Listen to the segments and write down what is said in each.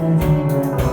들켜서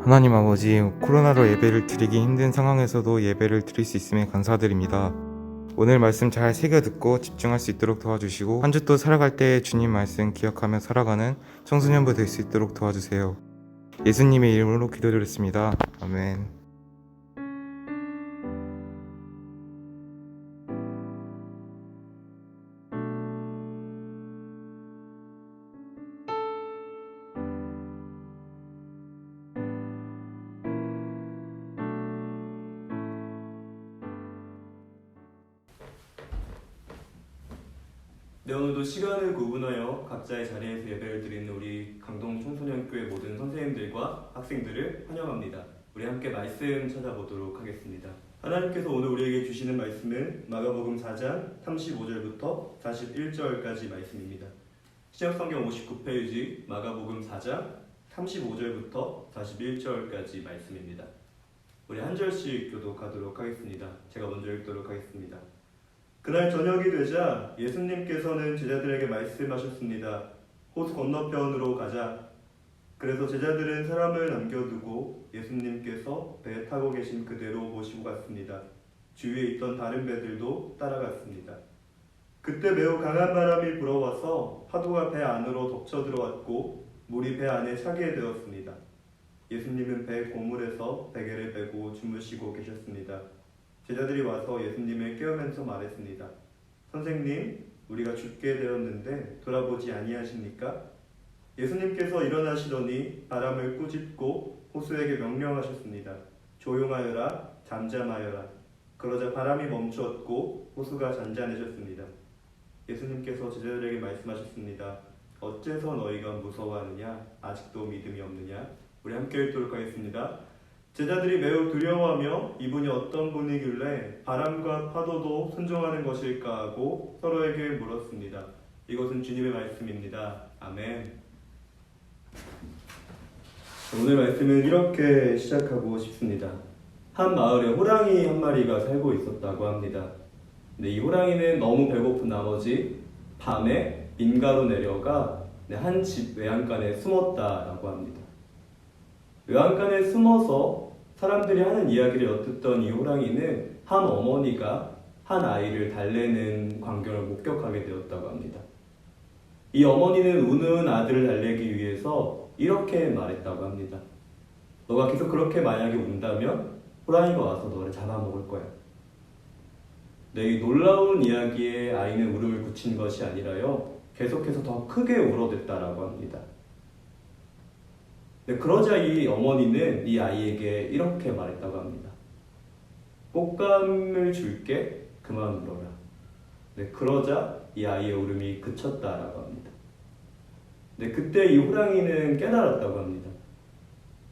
하나님 아버지, 코로나로 예배를 드리기 힘든 상황에서도 예배를 드릴 수 있음에 감사드립니다. 오늘 말씀 잘 새겨 듣고 집중할 수 있도록 도와주시고 한 주 또 살아갈 때 주님 말씀 기억하며 살아가는 청소년부 될 수 있도록 도와주세요. 예수님의 이름으로 기도드렸습니다. 아멘. 네, 오늘도 시간을 구분하여 각자의 자리에서 예배를 드리는 우리 강동 청소년교회 모든 선생님들과 학생들을 환영합니다. 우리 함께 말씀 찾아보도록 하겠습니다. 하나님께서 오늘 우리에게 주시는 말씀은 마가복음 4장 35절부터 41절까지 말씀입니다. 시작성경 59페이지 마가복음 4장 35절부터 41절까지 말씀입니다. 우리 한 절씩 교독하도록 하겠습니다. 제가 먼저 읽도록 하겠습니다. 그날 저녁이 되자 예수님께서는 제자들에게 말씀하셨습니다. 호수 건너편으로 가자. 그래서 제자들은 사람을 남겨두고 예수님께서 배에 타고 계신 그대로 모시고 갔습니다. 주위에 있던 다른 배들도 따라갔습니다. 그때 매우 강한 바람이 불어와서 파도가 배 안으로 덮쳐 들어왔고 물이 배 안에 차게 되었습니다. 예수님은 배 고물에서 베개를 베고 주무시고 계셨습니다. 제자들이 와서 예수님을 깨우면서 말했습니다. 선생님, 우리가 죽게 되었는데 돌아보지 아니하십니까? 예수님께서 일어나시더니 바람을 꾸짖고 호수에게 명령하셨습니다. 조용하여라, 잠잠하여라. 그러자 바람이 멈추었고 호수가 잔잔해졌습니다. 예수님께서 제자들에게 말씀하셨습니다. 어째서 너희가 무서워하느냐? 아직도 믿음이 없느냐? 우리 함께 읽도록 하겠습니다. 제자들이 매우 두려워하며 이분이 어떤 분이길래 바람과 파도도 순종하는 것일까 하고 서로에게 물었습니다. 이것은 주님의 말씀입니다. 아멘. 오늘 말씀은 이렇게 시작하고 싶습니다. 한 마을에 호랑이 한 마리가 살고 있었다고 합니다. 근데 이 호랑이는 너무 배고픈 나머지 밤에 민가로 내려가 한 집 외양간에 숨었다라고 합니다. 외양간에 숨어서 사람들이 하는 이야기를 엿듣던 이 호랑이는 한 어머니가 한 아이를 달래는 광경을 목격하게 되었다고 합니다. 이 어머니는 우는 아들을 달래기 위해서 이렇게 말했다고 합니다. 너가 계속 그렇게 만약에 운다면 호랑이가 와서 너를 잡아먹을 거야. 네, 이 놀라운 이야기에 아이는 울음을 그친 것이 아니라요, 계속해서 더 크게 울어댔다라고 합니다. 네, 그러자 이 어머니는 이 아이에게 이렇게 말했다고 합니다. 꽃감을 줄게, 그만 울어라. 네, 그러자 이 아이의 울음이 그쳤다라고 합니다. 네, 그때 이 호랑이는 깨달았다고 합니다.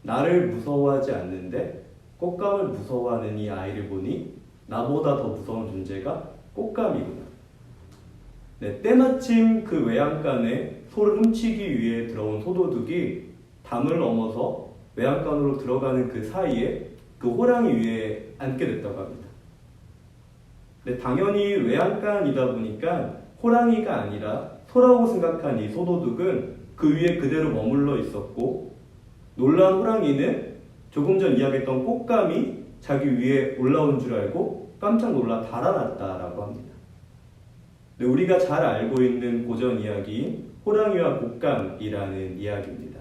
나를 무서워하지 않는데 꽃감을 무서워하는 이 아이를 보니 나보다 더 무서운 존재가 꽃감이구나. 네, 때마침 그 외양간에 소를 훔치기 위해 들어온 소도둑이 담을 넘어서 외양간으로 들어가는 그 사이에 그 호랑이 위에 앉게 됐다고 합니다. 네, 당연히 외양간이다 보니까 호랑이가 아니라 소라고 생각한 이 소도둑은 그 위에 그대로 머물러 있었고, 놀란 호랑이는 조금 전 이야기했던 꽃감이 자기 위에 올라온 줄 알고 깜짝 놀라 달아났다라고 합니다. 네, 우리가 잘 알고 있는 고전 이야기인 호랑이와 꽃감이라는 이야기입니다.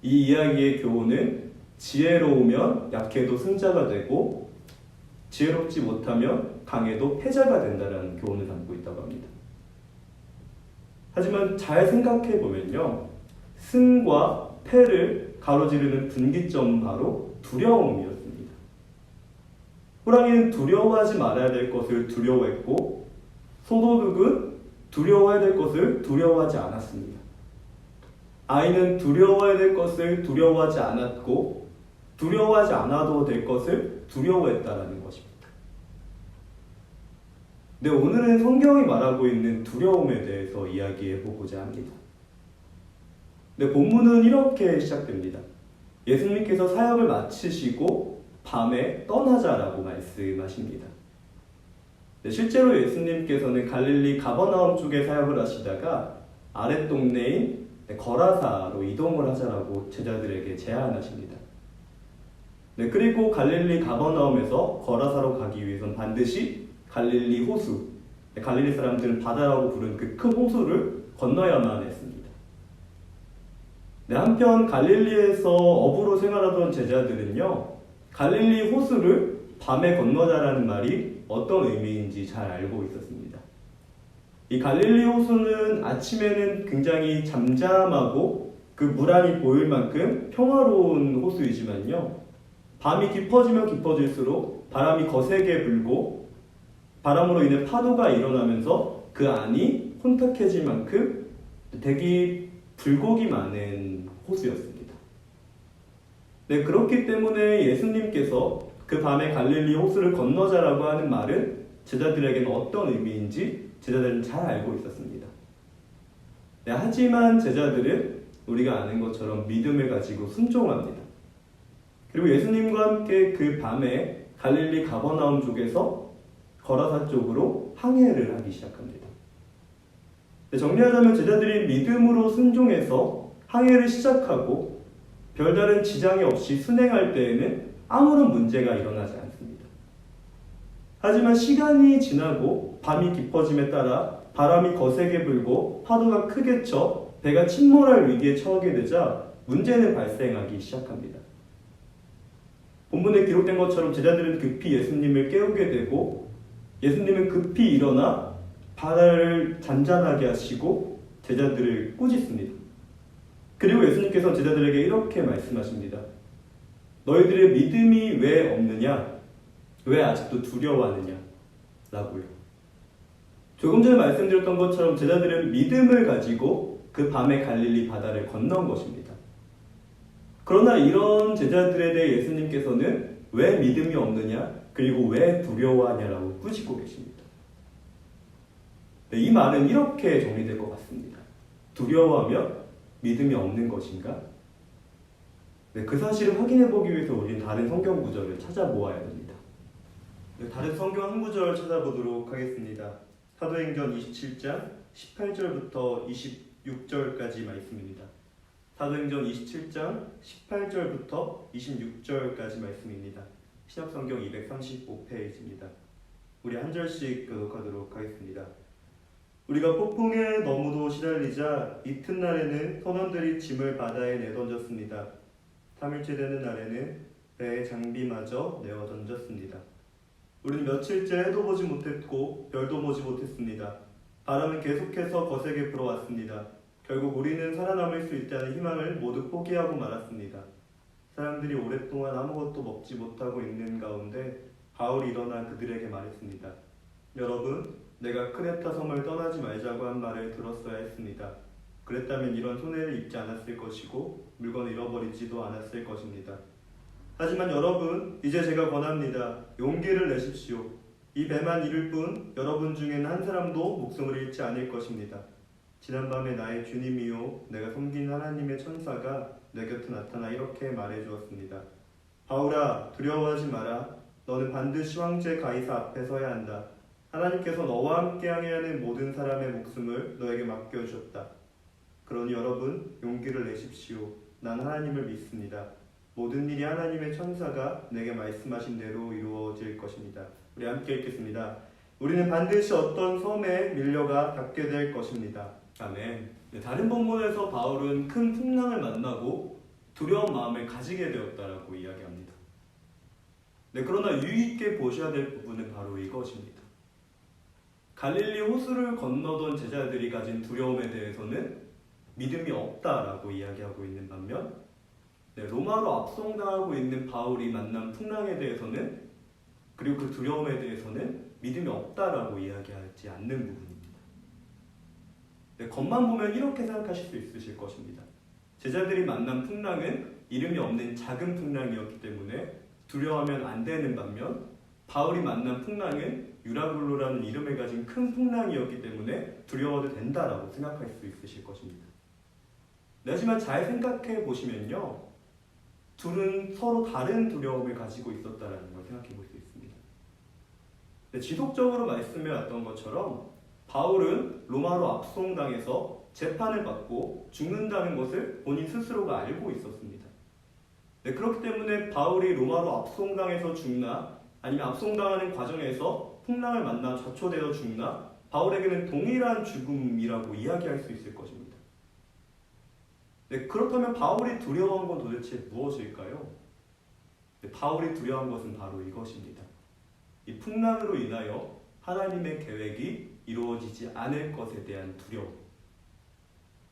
이 이야기의 교훈은 지혜로우면 약해도 승자가 되고 지혜롭지 못하면 강해도 패자가 된다는 교훈을 담고 있다고 합니다. 하지만 잘 생각해 보면요, 승과 패를 가로지르는 분기점은 바로 두려움이었습니다. 호랑이는 두려워하지 말아야 될 것을 두려워했고, 소도둑은 두려워해야 될 것을 두려워하지 않았습니다. 아이는 두려워해야 될 것을 두려워하지 않았고, 두려워하지 않아도 될 것을 두려워했다라는 것입니다. 네, 오늘은 성경이 말하고 있는 두려움에 대해서 이야기해 보고자 합니다. 네, 본문은 이렇게 시작됩니다. 예수님께서 사역을 마치시고 밤에 떠나자라고 말씀하십니다. 네, 실제로 예수님께서는 갈릴리 가버나움 쪽에 사역을 하시다가 아랫 동네인 거라사로 이동을 하자라고 제자들에게 제안하십니다. 네, 그리고 갈릴리 가버나움에서 거라사로 가기 위해서는 반드시 갈릴리 호수, 갈릴리 사람들은 바다라고 부르는 그 큰 호수를 건너야만 했습니다. 네, 한편 갈릴리에서 어부로 생활하던 제자들은요, 갈릴리 호수를 밤에 건너자라는 말이 어떤 의미인지 잘 알고 있었습니다. 이 갈릴리 호수는 아침에는 굉장히 잠잠하고 그 물안이 보일 만큼 평화로운 호수이지만요, 밤이 깊어지면 깊어질수록 바람이 거세게 불고 바람으로 인해 파도가 일어나면서 그 안이 혼탁해질 만큼 되게 불고기 많은 호수였습니다. 네, 그렇기 때문에 예수님께서 그 밤에 갈릴리 호수를 건너자라고 하는 말은 제자들에게는 어떤 의미인지 제자들은 잘 알고 있었습니다. 네, 하지만 제자들은 우리가 아는 것처럼 믿음을 가지고 순종합니다. 그리고 예수님과 함께 그 밤에 갈릴리 가버나움 쪽에서 거라사 쪽으로 항해를 하기 시작합니다. 네, 정리하자면 제자들이 믿음으로 순종해서 항해를 시작하고 별다른 지장이 없이 순행할 때에는 아무런 문제가 일어나지 않습니다. 하지만 시간이 지나고 밤이 깊어짐에 따라 바람이 거세게 불고 파도가 크게 쳐 배가 침몰할 위기에 처하게 되자 문제는 발생하기 시작합니다. 본문에 기록된 것처럼 제자들은 급히 예수님을 깨우게 되고, 예수님은 급히 일어나 바다를 잔잔하게 하시고 제자들을 꾸짖습니다. 그리고 예수님께서 제자들에게 이렇게 말씀하십니다. 너희들의 믿음이 왜 없느냐? 왜 아직도 두려워하느냐? 라고요. 조금 전에 말씀드렸던 것처럼 제자들은 믿음을 가지고 그 밤에 갈릴리 바다를 건넌 것입니다. 그러나 이런 제자들에 대해 예수님께서는 왜 믿음이 없느냐? 그리고 왜 두려워하냐라고 꾸짖고 계십니다. 네, 이 말은 이렇게 정리될 것 같습니다. 두려워하면 믿음이 없는 것인가? 네, 그 사실을 확인해 보기 위해서 우리는 다른 성경 구절을 찾아보아야 됩니다. 네, 다른 성경 한 구절 찾아보도록 하겠습니다. 사도행전 27장 18절부터 26절까지 말씀입니다. 사도행전 27장 18절부터 26절까지 말씀입니다. 신약성경 235페이지입니다. 우리 한 절씩 교독하도록 하겠습니다. 우리가 폭풍에 너무도 시달리자 이튿날에는 선원들이 짐을 바다에 내던졌습니다. 3일째 되는 날에는 배의 장비마저 내어 던졌습니다. 우리는 며칠째 해도 보지 못했고 별도 보지 못했습니다. 바람은 계속해서 거세게 불어왔습니다. 결국 우리는 살아남을 수 있다는 희망을 모두 포기하고 말았습니다. 사람들이 오랫동안 아무것도 먹지 못하고 있는 가운데 바울이 일어나 그들에게 말했습니다. 여러분, 내가 크레타 섬을 떠나지 말자고 한 말을 들었어야 했습니다. 그랬다면 이런 손해를 입지 않았을 것이고 물건을 잃어버리지도 않았을 것입니다. 하지만 여러분, 이제 제가 권합니다. 용기를 내십시오. 이 배만 잃을 뿐 여러분 중에는 한 사람도 목숨을 잃지 않을 것입니다. 지난밤에 나의 주님이요 내가 섬긴 하나님의 천사가 내 곁에 나타나 이렇게 말해주었습니다. 바울아, 두려워하지 마라. 너는 반드시 황제 가이사 앞에 서야 한다. 하나님께서 너와 함께 항해하는 모든 사람의 목숨을 너에게 맡겨주셨다. 그러니 여러분, 용기를 내십시오. 난 하나님을 믿습니다. 모든 일이 하나님의 천사가 내게 말씀하신 대로 이루어질 것입니다. 우리 함께 읽겠습니다. 우리는 반드시 어떤 섬에 밀려가 닿게 될 것입니다. 아멘. 네, 다른 본문에서 바울은 큰 풍랑을 만나고 두려운 마음을 가지게 되었다라고 이야기합니다. 네, 그러나 유의 있게 보셔야 될 부분은 바로 이것입니다. 갈릴리 호수를 건너던 제자들이 가진 두려움에 대해서는 믿음이 없다라고 이야기하고 있는 반면 로마로 압송당하고 있는 바울이 만난 풍랑에 대해서는 그리고 그 두려움에 대해서는 믿음이 없다라고 이야기하지 않는 부분입니다. 겉만 보면 이렇게 생각하실 수 있으실 것입니다. 제자들이 만난 풍랑은 이름이 없는 작은 풍랑이었기 때문에 두려워하면 안 되는 반면 바울이 만난 풍랑은 유라굴로라는 이름을 가진 큰 풍랑이었기 때문에 두려워도 된다라고 생각할 수 있으실 것입니다. 하지만 잘 생각해 보시면요, 둘은 서로 다른 두려움을 가지고 있었다라는 걸 생각해 볼 수 있습니다. 지속적으로 말씀해 왔던 것처럼 바울은 로마로 압송당해서 재판을 받고 죽는다는 것을 본인 스스로가 알고 있었습니다. 그렇기 때문에 바울이 로마로 압송당해서 죽나 아니면 압송당하는 과정에서 풍랑을 만나 좌초되어 죽나 바울에게는 동일한 죽음이라고 이야기할 수 있을 것입니다. 그렇다면 바울이 두려워한 건 도대체 무엇일까요? 바울이 두려워한 것은 바로 이것입니다. 이 풍랑으로 인하여 하나님의 계획이 이루어지지 않을 것에 대한 두려움.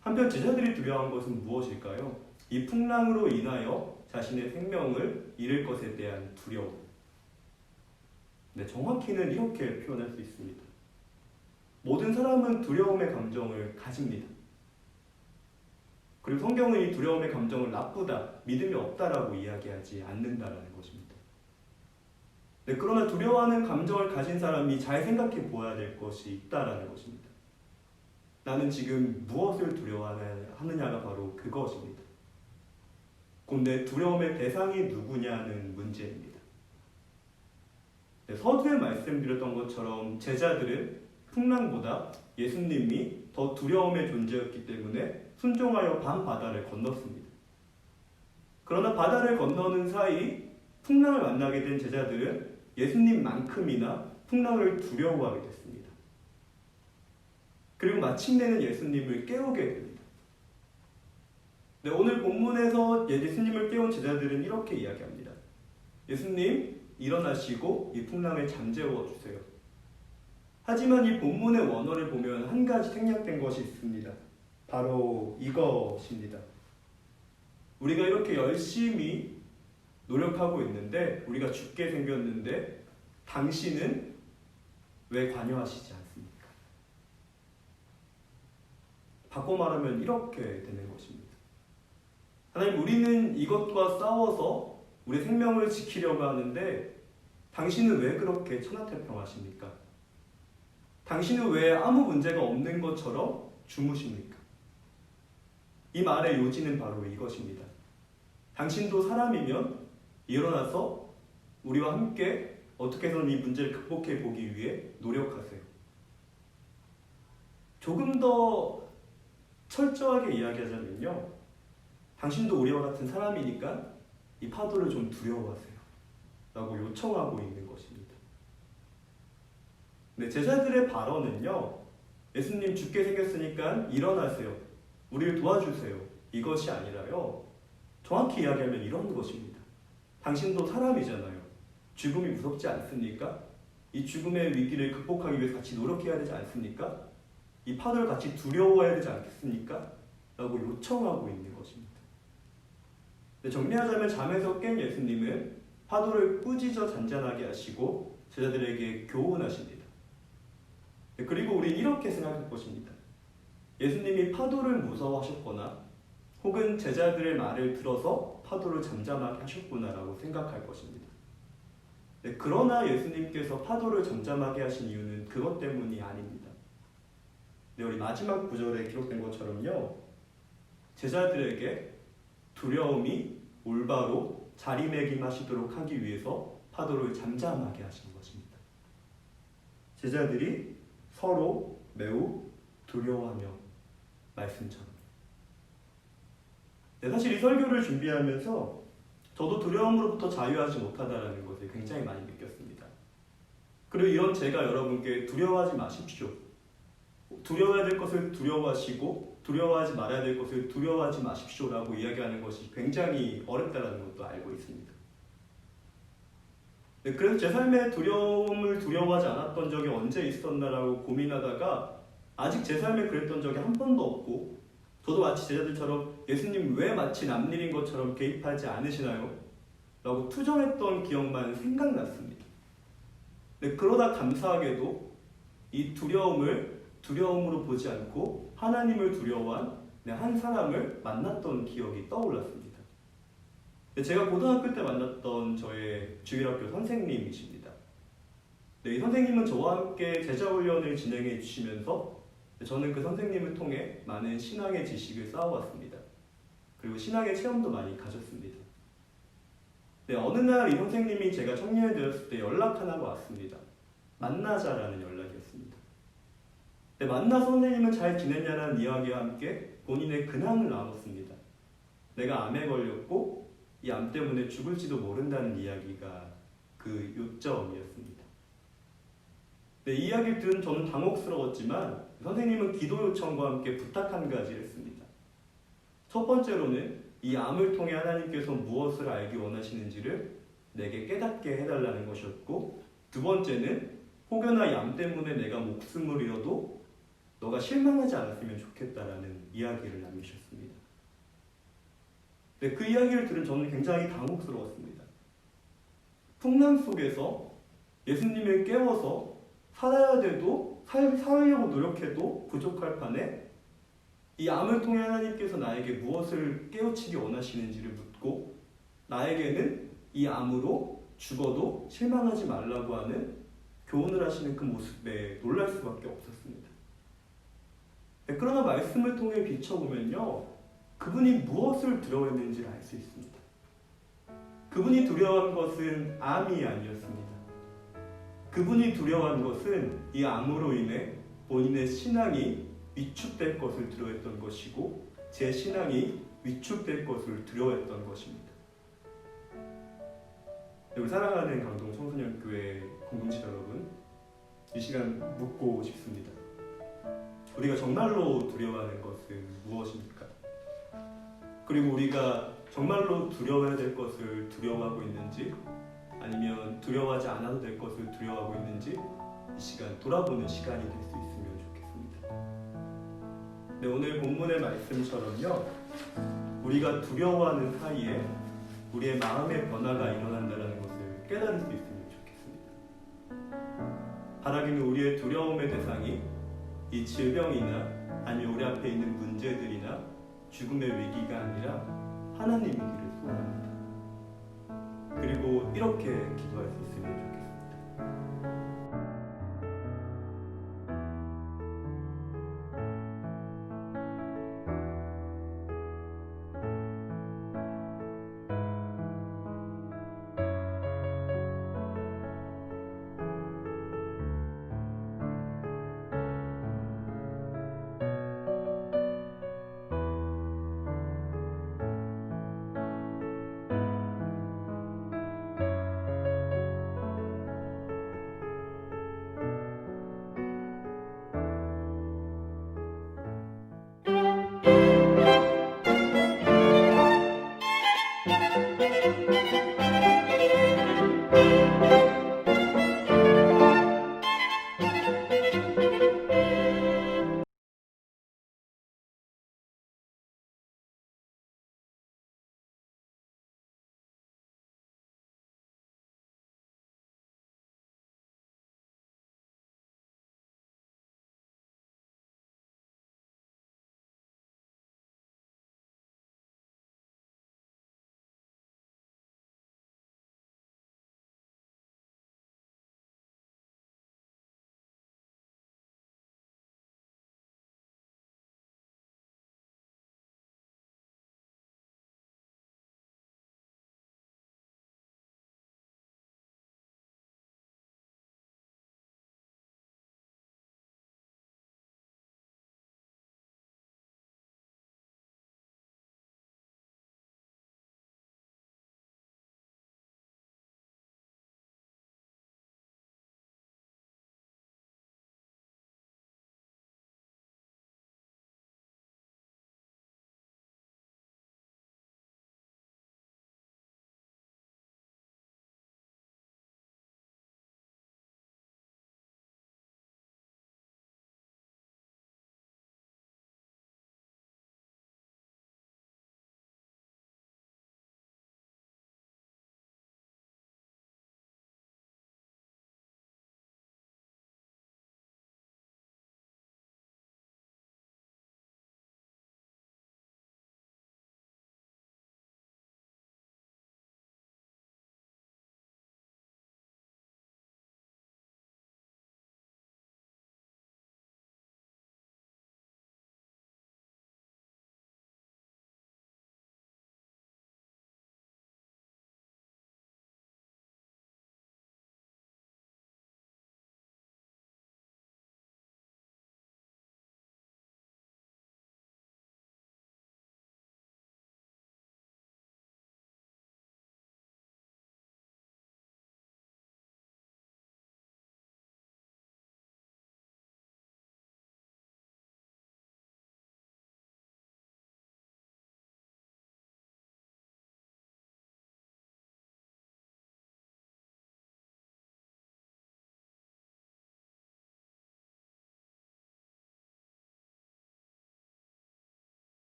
한편 제자들이 두려워한 것은 무엇일까요? 이 풍랑으로 인하여 자신의 생명을 잃을 것에 대한 두려움. 정확히는 이렇게 표현할 수 있습니다. 모든 사람은 두려움의 감정을 가집니다. 그리고 성경은 이 두려움의 감정을 나쁘다, 믿음이 없다라고 이야기하지 않는다라는 것입니다. 그러나 두려워하는 감정을 가진 사람이 잘 생각해 보아야 될 것이 있다라는 것입니다. 나는 지금 무엇을 두려워하느냐가 바로 그것입니다. 곧 내 두려움의 대상이 누구냐는 문제입니다. 서두에 말씀드렸던 것처럼 제자들은 풍랑보다 예수님이 더 두려움의 존재였기 때문에 순종하여 밤바다를 건넜습니다. 그러나 바다를 건너는 사이 풍랑을 만나게 된 제자들은 예수님만큼이나 풍랑을 두려워하게 됐습니다. 그리고 마침내는 예수님을 깨우게 됩니다. 오늘 본문에서 예수님을 깨운 제자들은 이렇게 이야기합니다. 예수님, 일어나시고 이 풍랑을 잠재워 주세요. 하지만 이 본문의 원어를 보면 한 가지 생략된 것이 있습니다. 바로 이것입니다. 우리가 이렇게 열심히 노력하고 있는데 우리가 죽게 생겼는데 당신은 왜 관여하시지 않습니까? 바꿔 말하면 이렇게 되는 것입니다. 하나님, 우리는 이것과 싸워서 우리 생명을 지키려고 하는데 당신은 왜 그렇게 천하태평하십니까? 당신은 왜 아무 문제가 없는 것처럼 주무십니까? 이 말의 요지는 바로 이것입니다. 당신도 사람이면 일어나서 우리와 함께 어떻게 해서든 이 문제를 극복해 보기 위해 노력하세요. 조금 더 철저하게 이야기하자면요, 당신도 우리와 같은 사람이니까 이 파도를 좀 두려워하세요 라고 요청하고 있는 것입니다. 네, 제자들의 발언은요, 예수님 죽게 생겼으니까 일어나세요, 우리를 도와주세요, 이것이 아니라요, 정확히 이야기하면 이런 것입니다. 당신도 사람이잖아요. 죽음이 무섭지 않습니까? 이 죽음의 위기를 극복하기 위해서 같이 노력해야 되지 않습니까? 이 파도를 같이 두려워해야 되지 않겠습니까? 라고 요청하고 있는 것입니다. 정리하자면 잠에서 깬 예수님은 파도를 꾸짖어 잔잔하게 하시고 제자들에게 교훈하십니다. 그리고 우리 이렇게 생각할 것입니다. 예수님이 파도를 무서워하셨거나 혹은 제자들의 말을 들어서 파도를 잠잠하게 하셨구나라고 생각할 것입니다. 그러나 예수님께서 파도를 잠잠하게 하신 이유는 그것 때문이 아닙니다. 우리 마지막 구절에 기록된 것처럼요, 제자들에게 두려움이 올바로 자리매김하시도록 하기 위해서 파도를 잠잠하게 하신 것입니다. 제자들이 서로 매우 두려워하며 말씀처럼. 사실 이 설교를 준비하면서 저도 두려움으로부터 자유하지 못하다는 것을 굉장히 많이 느꼈습니다. 그리고 이런 제가 여러분께 두려워하지 마십시오, 두려워해야 될 것을 두려워하시고 두려워하지 말아야 될 것을 두려워하지 마십시오 라고 이야기하는 것이 굉장히 어렵다는 것도 알고 있습니다. 그래서 제 삶에 두려움을 두려워하지 않았던 적이 언제 있었나라고 고민하다가 아직 제 삶에 그랬던 적이 한 번도 없고, 저도 마치 제자들처럼 예수님 왜 마치 남일인 것처럼 개입하지 않으시나요? 라고 투정했던 기억만 생각났습니다. 그러다 감사하게도 이 두려움을 두려움으로 보지 않고 하나님을 두려워한 한 사람을 만났던 기억이 떠올랐습니다. 제가 고등학교 때 만났던 저의 주일학교 선생님이십니다. 이 선생님은 저와 함께 제자훈련을 진행해 주시면서 저는 그 선생님을 통해 많은 신앙의 지식을 쌓아왔습니다. 그리고 신앙의 체험도 많이 가졌습니다. 어느 날 이 선생님이 제가 청년이 되었을 때 연락 하나가 왔습니다. 만나자라는 연락이었습니다. 만나서 선생님은 잘 지냈냐는 이야기와 함께 본인의 근황을 나눴습니다. 내가 암에 걸렸고 이 암 때문에 죽을지도 모른다는 이야기가 그 요점이었습니다. 이 이야기를 들은 저는 당혹스러웠지만 선생님은 기도 요청과 함께 부탁 한 가지를 했습니다. 첫 번째로는 이 암을 통해 하나님께서 무엇을 알기 원하시는지를 내게 깨닫게 해달라는 것이었고, 두 번째는 혹여나 이 암 때문에 내가 목숨을 잃어도 너가 실망하지 않았으면 좋겠다라는 이야기를 남기셨습니다. 그 이야기를 들은 저는 굉장히 당혹스러웠습니다. 풍랑 속에서 예수님을 깨워서 살아야 돼도 살려고 노력해도 부족할 판에 이 암을 통해 하나님께서 나에게 무엇을 깨우치기 원하시는지를 묻고 나에게는 이 암으로 죽어도 실망하지 말라고 하는 교훈을 하시는 그 모습에 놀랄 수밖에 없었습니다. 그러나 말씀을 통해 비춰보면요, 그분이 무엇을 두려워했는지를 알 수 있습니다. 그분이 두려워한 것은 암이 아니었습니다. 그분이 두려워한 것은 이 암으로 인해 본인의 신앙이 위축될 것을 두려워했던 것이고 제 신앙이 위축될 것을 두려워했던 것입니다. 우리 사랑하는 강동 청소년교회 공동체 여러분, 이 시간 묻고 싶습니다. 우리가 정말로 두려워하는 것은 무엇입니까? 그리고 우리가 정말로 두려워해야 될 것을 두려워하고 있는지, 아니면 두려워하지 않아도 될 것을 두려워하고 있는지 이 시간 돌아보는 시간이 될 수 있으면 좋겠습니다. 오늘 본문의 말씀처럼요, 우리가 두려워하는 사이에 우리의 마음의 변화가 일어난다는 것을 깨달을 수 있으면 좋겠습니다. 바라기는 우리의 두려움의 대상이 이 질병이나 아니면 우리 앞에 있는 문제들이나 죽음의 위기가 아니라 하나님이기를 소원합니다. 그리고 이렇게 기도할 수 있으면 좋겠습니다.